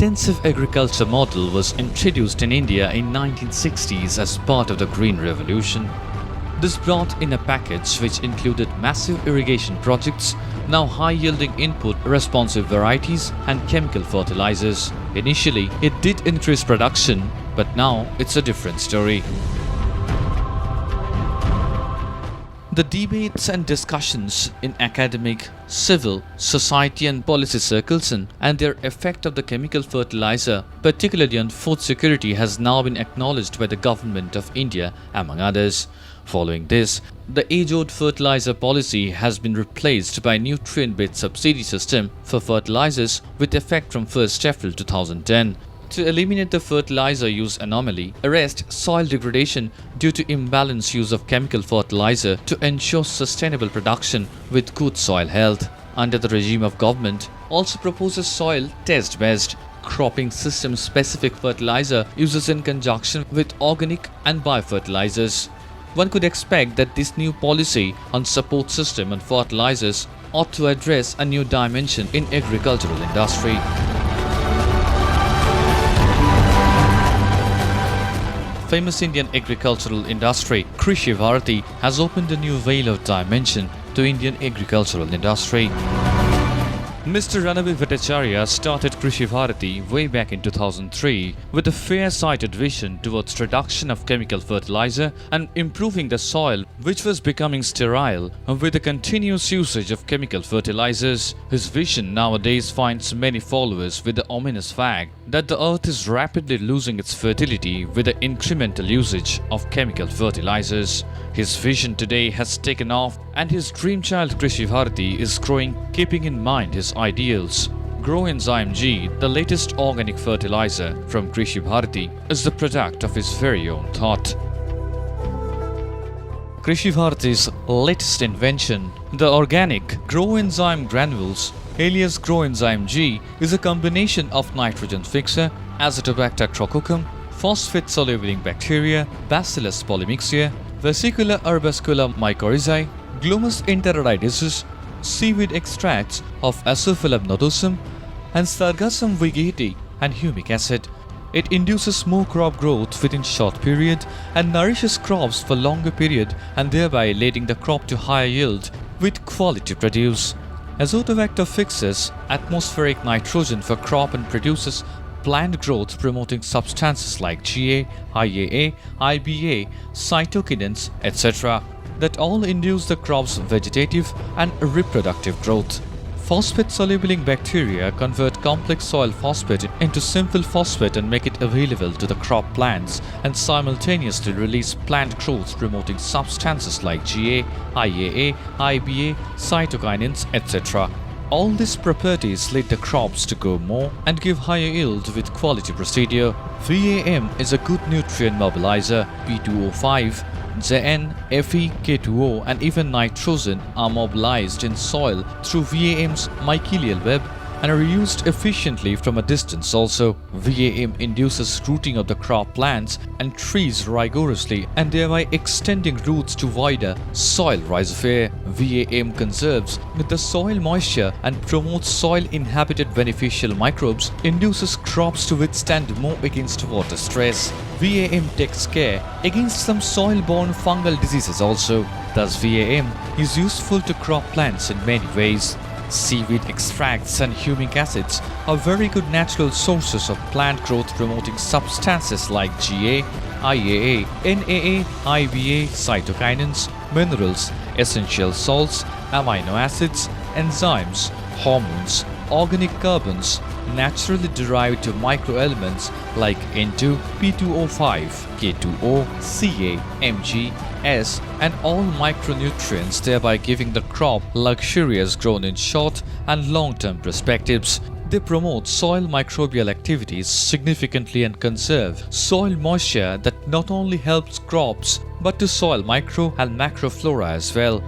intensive agriculture model was introduced in India in 1960s as part of the Green Revolution. This brought in a package which included massive irrigation projects, now high-yielding input-responsive varieties and chemical fertilizers. Initially, it did increase production, but now it's a different story. The debates and discussions in academic, civil, society and policy circles and their effect of the chemical fertilizer, particularly on food security, has now been acknowledged by the Government of India, among others. Following this, the age-old fertilizer policy has been replaced by a nutrient-based subsidy system for fertilizers with effect from 1st April 2010. To eliminate the fertilizer use anomaly, arrest soil degradation due to imbalanced use of chemical fertilizer to ensure sustainable production with good soil health. Under the regime of government, also proposes soil test-based cropping system specific fertilizer uses in conjunction with organic and biofertilizers. One could expect that this new policy on support system and fertilizers ought to address a new dimension in agricultural industry. Famous Indian agricultural industry Krishi Bharati has opened a new veil of dimension to Indian agricultural industry. Mr. Ranabir Bhattacharya started Krishi Bharati way back in 2003 with a fair-sighted vision towards reduction of chemical fertilizer and improving the soil, which was becoming sterile with the continuous usage of chemical fertilizers. His vision nowadays finds many followers with the ominous fact that the earth is rapidly losing its fertility with the incremental usage of chemical fertilizers. His vision today has taken off and his dream child Krishi Bharati is growing keeping in mind his ideals. Grow Enzyme G, the latest organic fertilizer from Krishi Bharati, is the product of his very own thought. Krishi Bharati's latest invention, the organic Grow Enzyme granules, alias Grow Enzyme G, is a combination of nitrogen fixer, Azotobacter crococum, phosphate-soluble bacteria, Bacillus polymyxia, Vesicular herbascula mycorrhizae, Glomus enteroides, seaweed extracts of Asphaellum nodosum and Sargassum vigete and humic acid. It induces more crop growth within short period and nourishes crops for longer period and thereby leading the crop to higher yield with quality produce. Azotobacter fixes atmospheric nitrogen for crop and produces plant growth promoting substances like Ga, IAA, IBA, cytokinins, etc. that all induce the crop's vegetative and reproductive growth. Phosphate-soluble bacteria convert complex soil phosphate into simple phosphate and make it available to the crop plants and simultaneously release plant growth promoting substances like Ga, IAA, IBA, cytokinins, etc. All these properties lead the crops to grow more and give higher yield with quality procedure. VAM is a good nutrient mobilizer. P2O5, Zn, Fe, K2O and even nitrogen are mobilized in soil through VAM's mycelial web and are used efficiently from a distance also. VAM induces rooting of the crop plants and trees rigorously and thereby extending roots to wider soil rhizosphere. VAM conserves the soil moisture and promotes soil-inhabited beneficial microbes, induces crops to withstand more against water stress. VAM takes care against some soil-borne fungal diseases also. Thus VAM is useful to crop plants in many ways. Seaweed extracts and humic acids are very good natural sources of plant growth promoting substances like Ga, IAA, NAA, IBA, cytokinins, minerals, essential salts, amino acids, enzymes, hormones, organic carbons, naturally derived microelements like N2, P2O5, K2O, Ca, Mg, S and all micronutrients, thereby giving the crop luxurious growth in short and long-term perspectives. They promote soil microbial activities significantly and conserve soil moisture that not only helps crops but to soil micro and macroflora as well.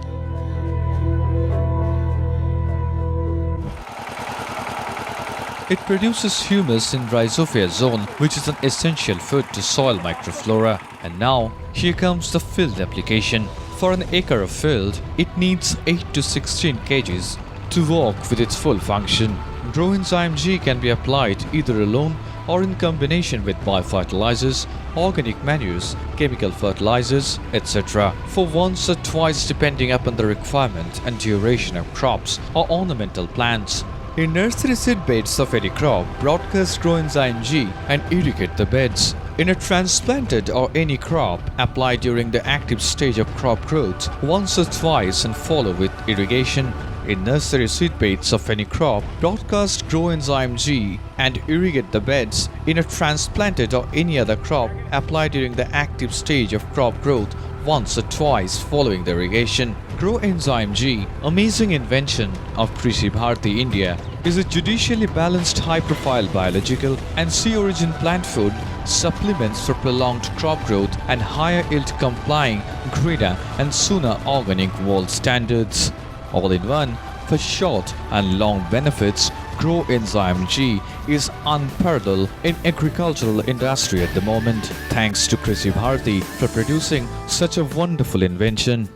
It produces humus in rhizosphere zone, which is an essential food to soil microflora. And now, here comes the field application. For an acre of field, it needs 8 to 16 kgs to work with its full function. Grow Enzyme G can be applied either alone or in combination with biofertilizers, organic manures, chemical fertilizers, etc. for once or twice depending upon the requirement and duration of crops or ornamental plants. In nursery seed beds of any crop, broadcast Grow Enzyme G and irrigate the beds. In a transplanted or any crop, apply during the active stage of crop growth once or twice and follow with irrigation. In nursery seed beds of any crop, broadcast Grow Enzyme G and irrigate the beds. In a transplanted or any other crop, apply during the active stage of crop growth once or twice following the irrigation. Grow Enzyme G, amazing invention of Krishi Bharati India, is a judicially balanced high-profile biological and sea origin plant food supplements for prolonged crop growth and higher yield complying greener and sooner organic world standards. All in one, for short and long benefits, Grow Enzyme G is unparalleled in agricultural industry at the moment. Thanks to Krishi Bharati for producing such a wonderful invention.